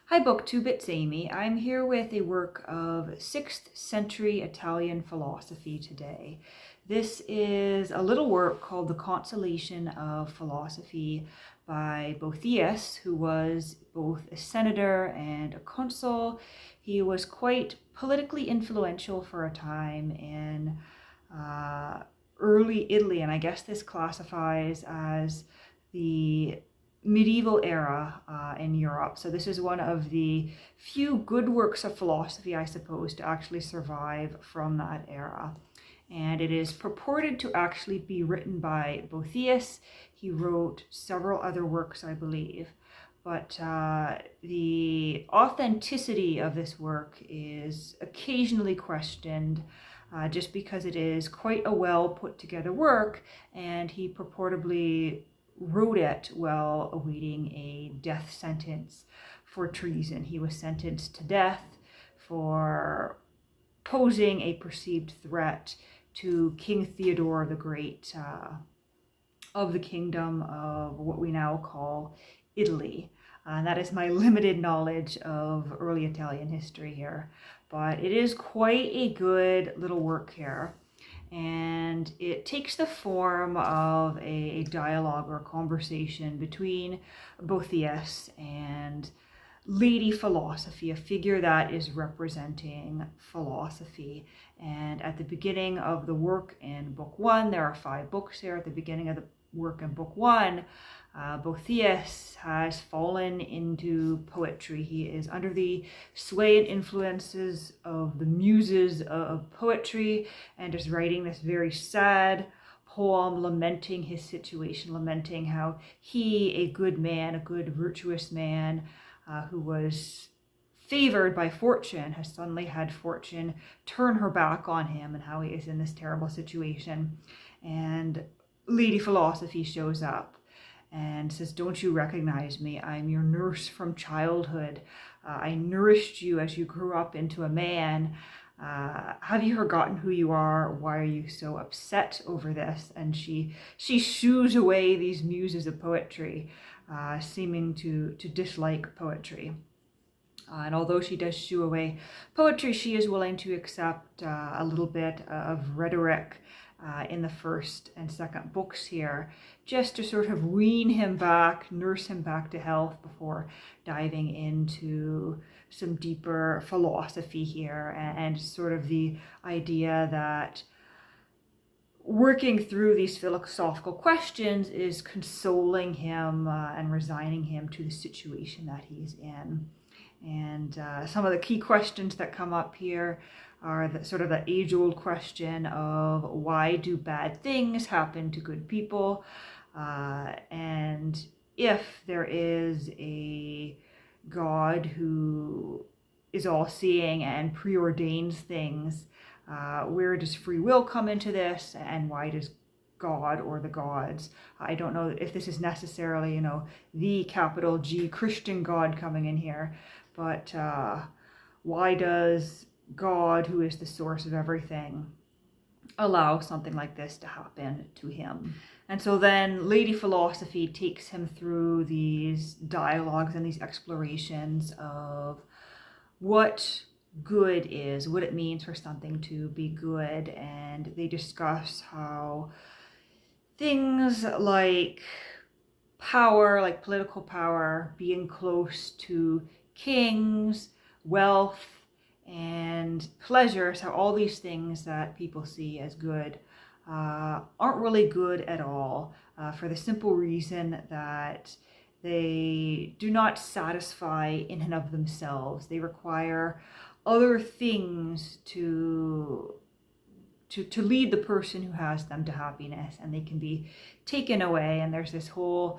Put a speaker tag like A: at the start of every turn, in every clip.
A: Hi Booktube, it's Amy. I'm here with a work of 6th century Italian philosophy today. This is a little work called The Consolation of Philosophy by Boethius, who was both a senator and a consul. He was quite politically influential for a time in early Italy, and I guess this classifies as the medieval era in Europe. So this is one of the few good works of philosophy, I suppose, to actually survive from that era. And it is purported to actually be written by Boethius. He wrote several other works, I believe. But the authenticity of this work is occasionally questioned just because it is quite a well put together work, and he purportedly wrote it while awaiting a death sentence for treason. He was sentenced to death for posing a perceived threat to King Theodore the Great of the kingdom of what we now call Italy. That is my limited knowledge of early Italian history here, but it is quite a good little work here. And it takes the form of a dialogue or a conversation between Boethius and Lady Philosophy, a figure that is representing philosophy. And at the beginning of the work in Book 1, there are 5 books here. At the beginning of the work in Book 1, Boethius has fallen into poetry. He is under the sway and influences of the muses of poetry and is writing this very sad poem lamenting his situation, lamenting how he, a good man, a good virtuous man who was favored by fortune, has suddenly had fortune turn her back on him, and how he is in this terrible situation. And Lady Philosophy shows up and says, "Don't you recognize me? I'm your nurse from childhood. I nourished you as you grew up into a man. Have you forgotten who you are? Why are you so upset over this?" And she shoos away these muses of poetry, seeming to dislike poetry. And although she does shoo away poetry, she is willing to accept a little bit of rhetoric in the first and second books here, just to sort of wean him back, nurse him back to health before diving into some deeper philosophy here, and sort of the idea that working through these philosophical questions is consoling him and resigning him to the situation that he's in. And some of the key questions that come up here are the sort of the age-old question of why do bad things happen to good people? And if there is a God who is all-seeing and preordains things, where does free will come into this, and why does God or the gods? I don't know if this is necessarily, the capital G Christian God coming in here, but why does God, who is the source of everything, allow something like this to happen to him? And so then Lady Philosophy takes him through these dialogues and these explorations of what good is, what it means for something to be good. And they discuss how things like power, like political power, being close to kings, wealth, and pleasures, how all these things that people see as good aren't really good at all, for the simple reason that they do not satisfy in and of themselves. They require other things to lead the person who has them to happiness, and they can be taken away. And there's this whole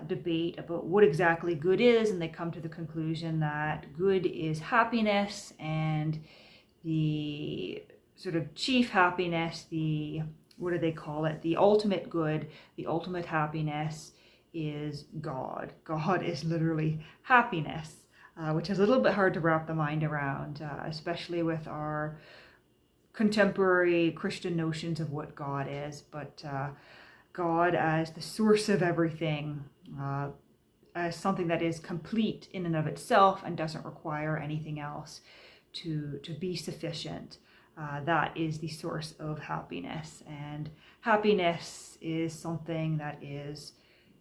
A: debate about what exactly good is, and they come to the conclusion that good is happiness, and the sort of chief happiness, the, what do they call it, the ultimate good, the ultimate happiness is God. God is literally happiness, which is a little bit hard to wrap the mind around, especially with our contemporary Christian notions of what God is. But God as the source of everything, as something that is complete in and of itself and doesn't require anything else to be sufficient. That is the source of happiness. And happiness is something that is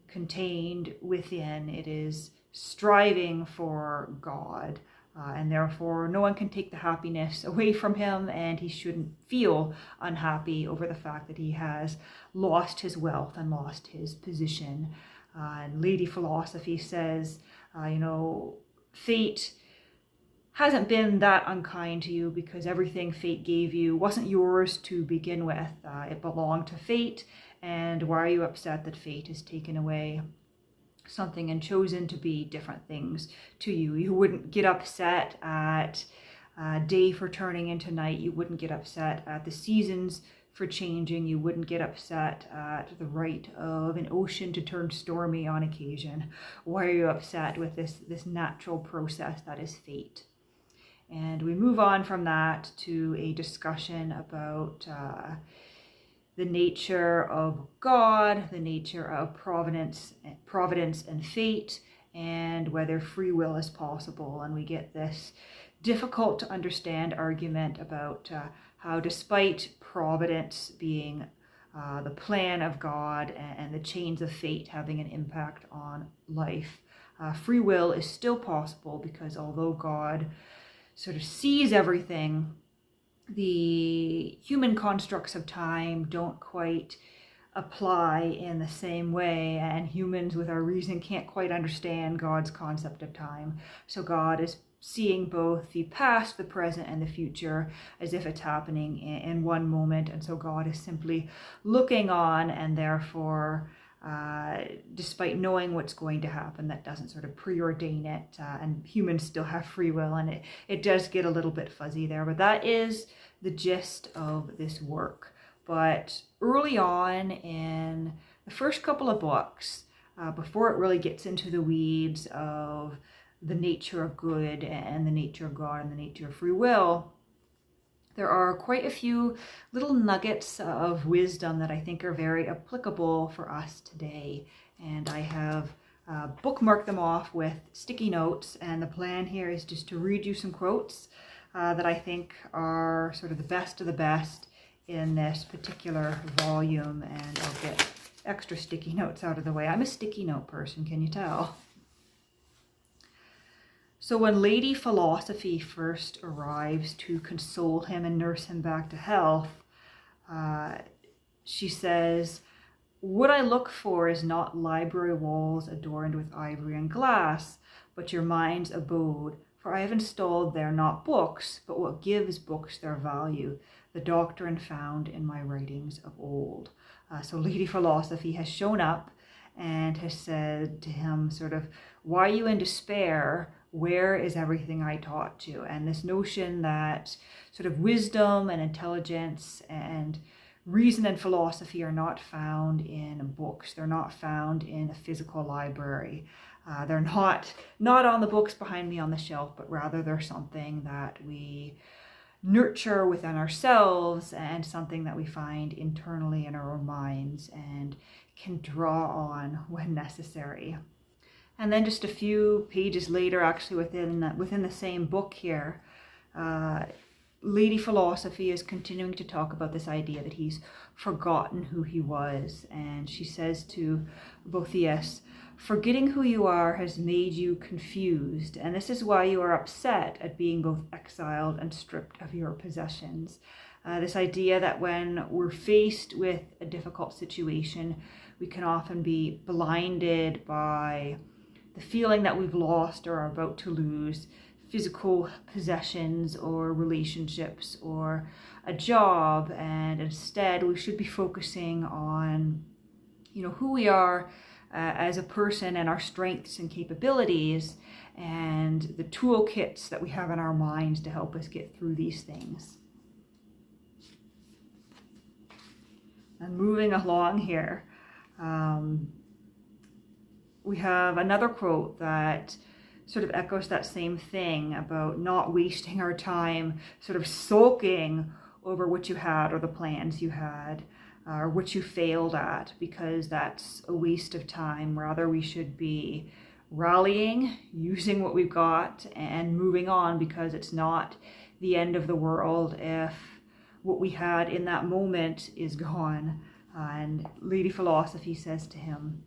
A: contained within. It is striving for God. And therefore, no one can take the happiness away from him, and he shouldn't feel unhappy over the fact that he has lost his wealth and lost his position. And Lady Philosophy says, fate hasn't been that unkind to you because everything fate gave you wasn't yours to begin with. It belonged to fate, and why are you upset that fate has taken away something and chosen to be different things to you? You wouldn't get upset at day for turning into night. You wouldn't get upset at the seasons for changing. You wouldn't get upset at the right of an ocean to turn stormy on occasion. Why are you upset with this natural process that is fate? And we move on from that to a discussion about the nature of God, the nature of providence and fate, and whether free will is possible. And we get this difficult to understand argument about how, despite providence being the plan of God and the chains of fate having an impact on life, free will is still possible, because although God sort of sees everything, the human constructs of time don't quite apply in the same way, and humans with our reason can't quite understand God's concept of time. So God is seeing both the past, the present, and the future as if it's happening in one moment, and so God is simply looking on, and therefore despite knowing what's going to happen, that doesn't sort of preordain it, and humans still have free will, and it does get a little bit fuzzy there, but that is the gist of this work. But early on in the first couple of books, before it really gets into the weeds of the nature of good and the nature of God and the nature of free will, there are quite a few little nuggets of wisdom that I think are very applicable for us today. And I have bookmarked them off with sticky notes. And the plan here is just to read you some quotes that I think are sort of the best in this particular volume. And I'll get extra sticky notes out of the way. I'm a sticky note person, can you tell? So when Lady Philosophy first arrives to console him and nurse him back to health, she says, "What I look for is not library walls adorned with ivory and glass, but your mind's abode. For I have installed there not books, but what gives books their value, the doctrine found in my writings of old." So Lady Philosophy has shown up and has said to him sort of, "Why are you in despair? Where is everything I taught you?" And this notion that sort of wisdom and intelligence and reason and philosophy are not found in books. They're not found in a physical library. They're not on the books behind me on the shelf, but rather they're something that we nurture within ourselves and something that we find internally in our own minds and can draw on when necessary. And then just a few pages later, actually within the same book here, Lady Philosophy is continuing to talk about this idea that he's forgotten who he was. And she says to Boethius, "Forgetting who you are has made you confused, and this is why you are upset at being both exiled and stripped of your possessions." This idea that when we're faced with a difficult situation, we can often be blinded by the feeling that we've lost or are about to lose physical possessions or relationships or a job, and instead we should be focusing on who we are as a person and our strengths and capabilities and the toolkits that we have in our minds to help us get through these things. And moving along here, we have another quote that sort of echoes that same thing about not wasting our time sort of sulking over what you had or the plans you had or what you failed at, because that's a waste of time. Rather, we should be rallying, using what we've got, and moving on, because it's not the end of the world if what we had in that moment is gone. And Lady Philosophy says to him,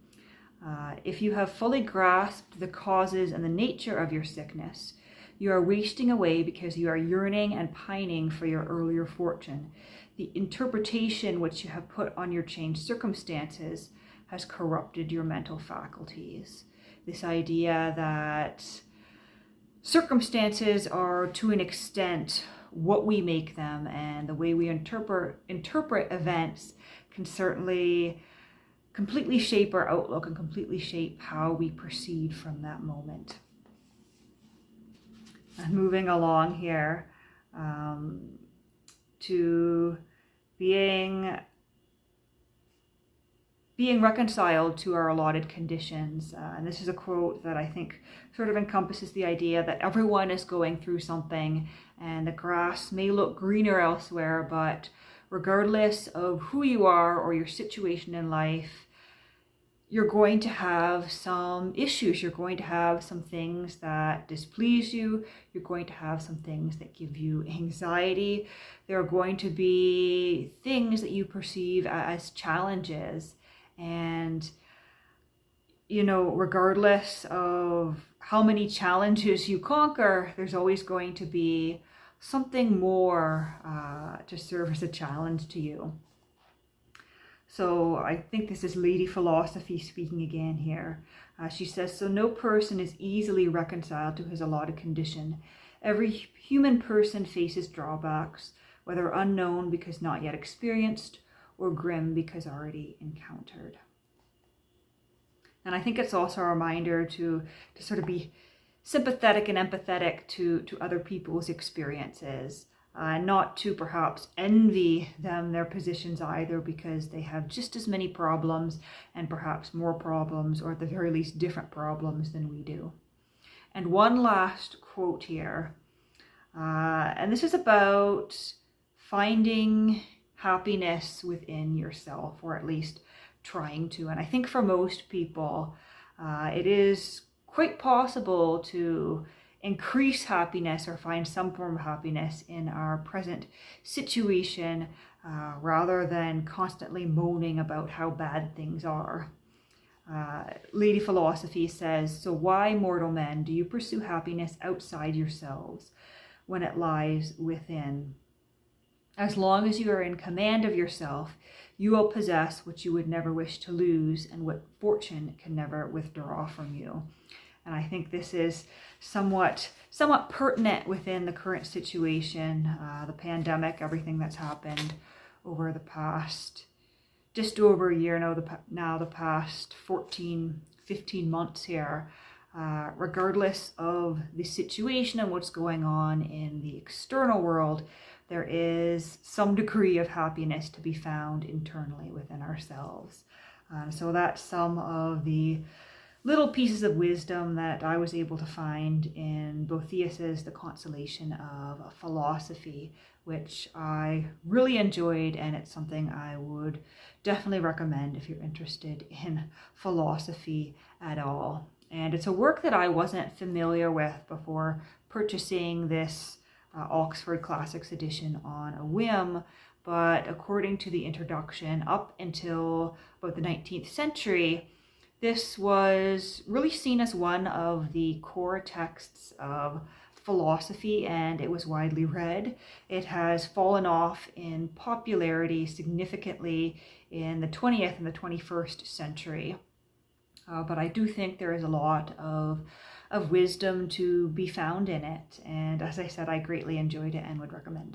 A: if you have fully grasped the causes and the nature of your sickness, you are wasting away because you are yearning and pining for your earlier fortune. The interpretation which you have put on your changed circumstances has corrupted your mental faculties. This idea that circumstances are, to an extent, what we make them, and the way we interpret events can certainly completely shape our outlook and completely shape how we proceed from that moment. And moving along here to being reconciled to our allotted conditions. And this is a quote that I think sort of encompasses the idea that everyone is going through something, and the grass may look greener elsewhere, but regardless of who you are or your situation in life, you're going to have some issues. You're going to have some things that displease you. You're going to have some things that give you anxiety. There are going to be things that you perceive as challenges. And, you know, regardless of how many challenges you conquer, there's always going to be something more to serve as a challenge to you. So I think this is Lady Philosophy speaking again here. She says, so no person is easily reconciled to his allotted condition. Every human person faces drawbacks, whether unknown because not yet experienced, or grim because already encountered. And I think it's also a reminder to sort of be sympathetic and empathetic to other people's experiences. Not to perhaps envy them their positions either, because they have just as many problems and perhaps more problems, or at the very least different problems than we do. And one last quote here, and this is about finding happiness within yourself, or at least trying to. And I think for most people, it is quite possible to increase happiness or find some form of happiness in our present situation, rather than constantly moaning about how bad things are. Lady Philosophy says, so why, mortal men, do you pursue happiness outside yourselves when it lies within? As long as you are in command of yourself, you will possess what you would never wish to lose, and what fortune can never withdraw from you. And I think this is somewhat pertinent within the current situation, the pandemic, everything that's happened over the past, just over a year now, the past 14, 15 months here. Regardless of the situation and what's going on in the external world, there is some degree of happiness to be found internally within ourselves. So that's some of the little pieces of wisdom that I was able to find in Boethius's The Consolation of Philosophy, which I really enjoyed, and it's something I would definitely recommend if you're interested in philosophy at all. And it's a work that I wasn't familiar with before purchasing this Oxford Classics edition on a whim, but according to the introduction, up until about the 19th century, this was really seen as one of the core texts of philosophy, and it was widely read. It has fallen off in popularity significantly in the 20th and the 21st century. But I do think there is a lot of wisdom to be found in it. And as I said, I greatly enjoyed it and would recommend it.